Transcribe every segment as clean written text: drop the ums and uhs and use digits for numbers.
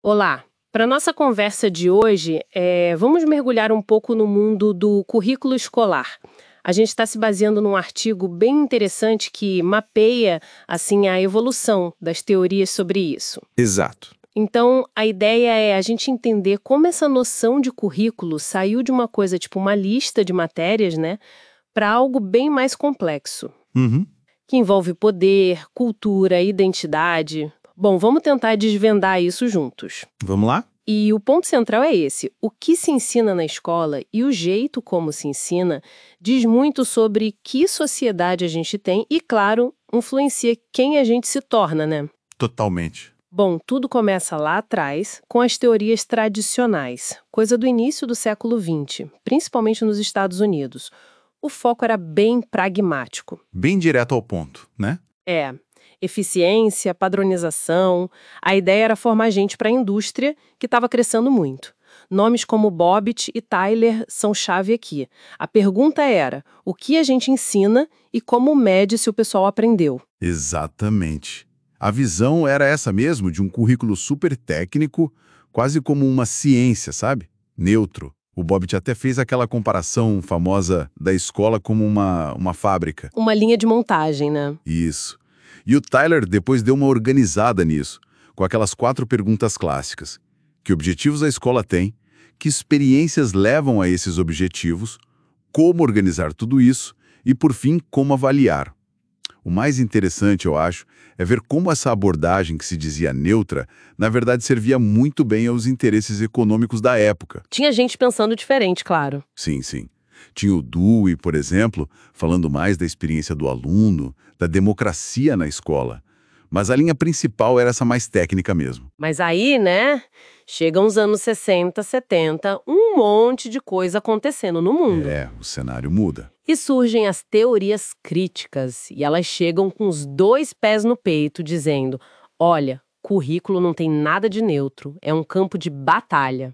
Olá! Para nossa conversa de hoje, vamos mergulhar um pouco no mundo do currículo escolar. A gente está se baseando num artigo bem interessante que mapeia assim a evolução das teorias sobre isso. Exato. Então, a ideia é a gente entender como essa noção de currículo saiu de uma coisa tipo uma lista de matérias, né, para algo bem mais complexo, Uhum. que envolve poder, cultura, identidade. Bom, vamos tentar desvendar isso juntos. Vamos lá? E o ponto central é esse: o que se ensina na escola e o jeito como se ensina diz muito sobre que sociedade a gente tem e, claro, influencia quem a gente se torna, né? Totalmente. Bom, tudo começa lá atrás com as teorias tradicionais, coisa do início do século XX, principalmente nos Estados Unidos. O foco era bem pragmático. Bem direto ao ponto, né? É, eficiência, padronização. A ideia era formar gente para a indústria, que estava crescendo muito. Nomes como Bobbitt e Tyler são chave aqui. A pergunta era, o que a gente ensina e como mede se o pessoal aprendeu? Exatamente. A visão era essa mesmo, de um currículo super técnico, quase como uma ciência, sabe? Neutro. O Bobbitt até fez aquela comparação famosa da escola como uma fábrica. Uma linha de montagem, né? Isso. E o Tyler depois deu uma organizada nisso, com aquelas 4 perguntas clássicas. Que objetivos a escola tem? Que experiências levam a esses objetivos? Como organizar tudo isso? E, por fim, como avaliar? O mais interessante, eu acho, é ver como essa abordagem que se dizia neutra, na verdade servia muito bem aos interesses econômicos da época. Tinha gente pensando diferente, claro. Sim, sim. Tinha o Dewey, por exemplo, falando mais da experiência do aluno, da democracia na escola. Mas a linha principal era essa mais técnica mesmo. Mas aí, né, chegam os anos 60, 70, um monte de coisa acontecendo no mundo. O cenário muda. E surgem as teorias críticas, e elas chegam com os 2 pés no peito, dizendo: olha, currículo não tem nada de neutro, é um campo de batalha.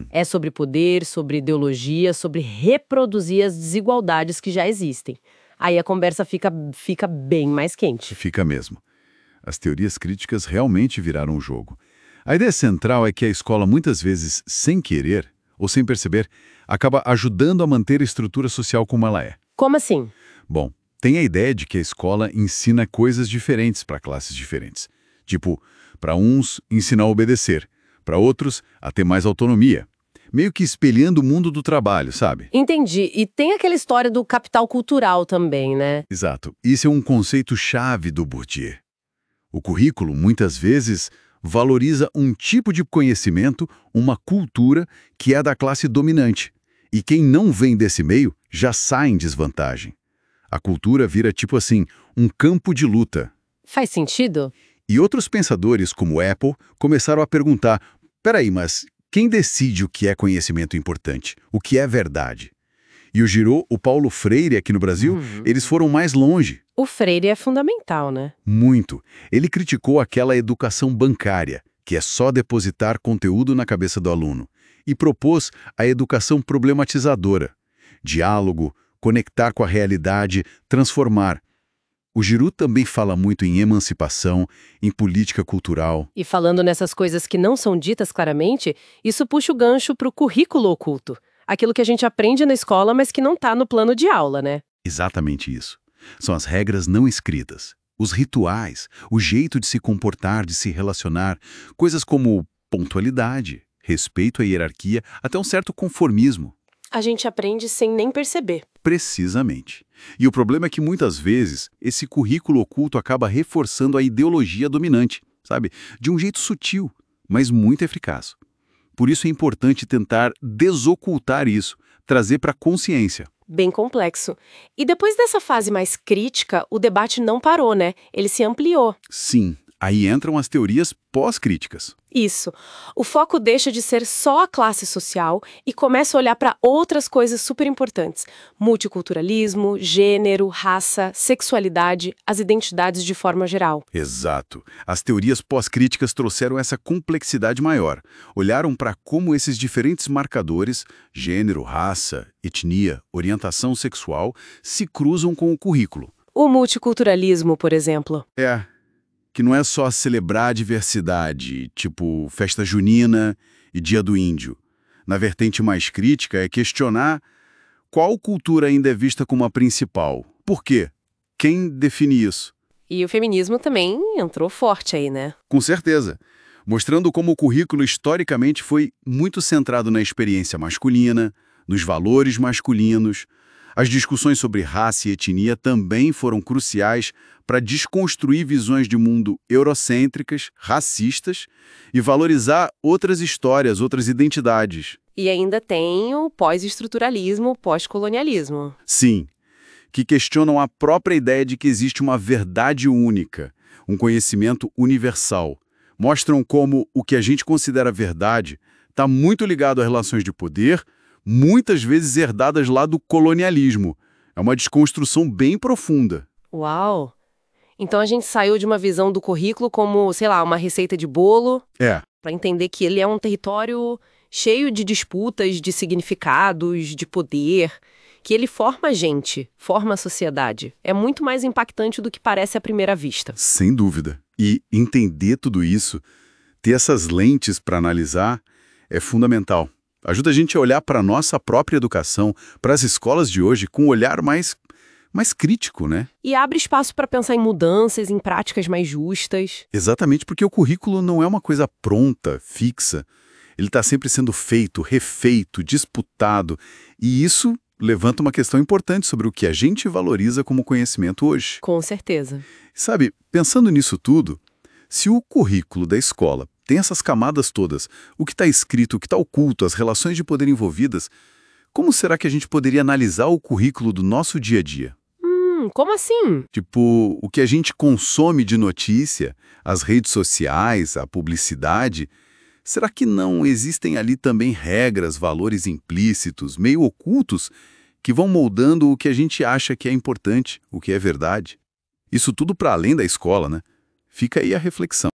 É sobre poder, sobre ideologia, sobre reproduzir as desigualdades que já existem. Aí a conversa fica bem mais quente. Fica mesmo. As teorias críticas realmente viraram o jogo. A ideia central é que a escola, muitas vezes, sem querer ou sem perceber, acaba ajudando a manter a estrutura social como ela é. Como assim? Bom, tem a ideia de que a escola ensina coisas diferentes para classes diferentes. Tipo, para uns, ensinar a obedecer, para outros, a ter mais autonomia. Meio que espelhando o mundo do trabalho, sabe? Entendi. E tem aquela história do capital cultural também, né? Exato. Isso é um conceito-chave do Bourdieu. O currículo, muitas vezes, valoriza um tipo de conhecimento, uma cultura que é da classe dominante. E quem não vem desse meio já sai em desvantagem. A cultura vira, tipo assim, um campo de luta. Faz sentido? E outros pensadores, como Apple, começaram a perguntar: peraí, mas quem decide o que é conhecimento importante? O que é verdade? E o Giraud, o Paulo Freire aqui no Brasil, eles foram mais longe. O Freire é fundamental, né? Muito. Ele criticou aquela educação bancária, que é só depositar conteúdo na cabeça do aluno, e propôs a educação problematizadora. Diálogo, conectar com a realidade, transformar. O Giroud também fala muito em emancipação, em política cultural. E falando nessas coisas que não são ditas claramente, isso puxa o gancho para o currículo oculto. Aquilo que a gente aprende na escola, mas que não está no plano de aula, né? Exatamente isso. São as regras não escritas, os rituais, o jeito de se comportar, de se relacionar, coisas como pontualidade, respeito à hierarquia, até um certo conformismo. A gente aprende sem nem perceber. Precisamente. E o problema é que muitas vezes esse currículo oculto acaba reforçando a ideologia dominante, sabe? De um jeito sutil, mas muito eficaz. Por isso é importante tentar desocultar isso, trazer para a consciência. Bem complexo. E depois dessa fase mais crítica, o debate não parou, né? Ele se ampliou. Sim, aí entram as teorias pós-críticas. Isso. O foco deixa de ser só a classe social e começa a olhar para outras coisas super importantes. Multiculturalismo, gênero, raça, sexualidade, as identidades de forma geral. Exato. As teorias pós-críticas trouxeram essa complexidade maior. Olharam para como esses diferentes marcadores, gênero, raça, etnia, orientação sexual, se cruzam com o currículo. O multiculturalismo, por exemplo. que não é só celebrar a diversidade, tipo festa junina e dia do índio. Na vertente mais crítica é questionar qual cultura ainda é vista como a principal. Por quê? Quem define isso? E o feminismo também entrou forte aí, né? Com certeza. Mostrando como o currículo historicamente foi muito centrado na experiência masculina, nos valores masculinos. As discussões sobre raça e etnia também foram cruciais para desconstruir visões de mundo eurocêntricas, racistas e valorizar outras histórias, outras identidades. E ainda tem o pós-estruturalismo, pós-colonialismo. Sim, que questionam a própria ideia de que existe uma verdade única, um conhecimento universal. Mostram como o que a gente considera verdade está muito ligado a relações de poder, muitas vezes herdadas lá do colonialismo. É uma desconstrução bem profunda. Uau! Então a gente saiu de uma visão do currículo como, sei lá, uma receita de bolo, para entender que ele é um território cheio de disputas, de significados, de poder, que ele forma a gente, forma a sociedade. É muito mais impactante do que parece à primeira vista. Sem dúvida. E entender tudo isso, ter essas lentes para analisar, é fundamental. Ajuda a gente a olhar para a nossa própria educação, para as escolas de hoje, com um olhar mais crítico, né? E abre espaço para pensar em mudanças, em práticas mais justas. Exatamente, porque o currículo não é uma coisa pronta, fixa. Ele está sempre sendo feito, refeito, disputado. E isso levanta uma questão importante sobre o que a gente valoriza como conhecimento hoje. Com certeza. Sabe, pensando nisso tudo, se o currículo da escola tem essas camadas todas, o que está escrito, o que está oculto, as relações de poder envolvidas, como será que a gente poderia analisar o currículo do nosso dia a dia? Como assim? Tipo, o que a gente consome de notícia, as redes sociais, a publicidade, será que não existem ali também regras, valores implícitos, meio ocultos, que vão moldando o que a gente acha que é importante, o que é verdade? Isso tudo para além da escola, né? Fica aí a reflexão.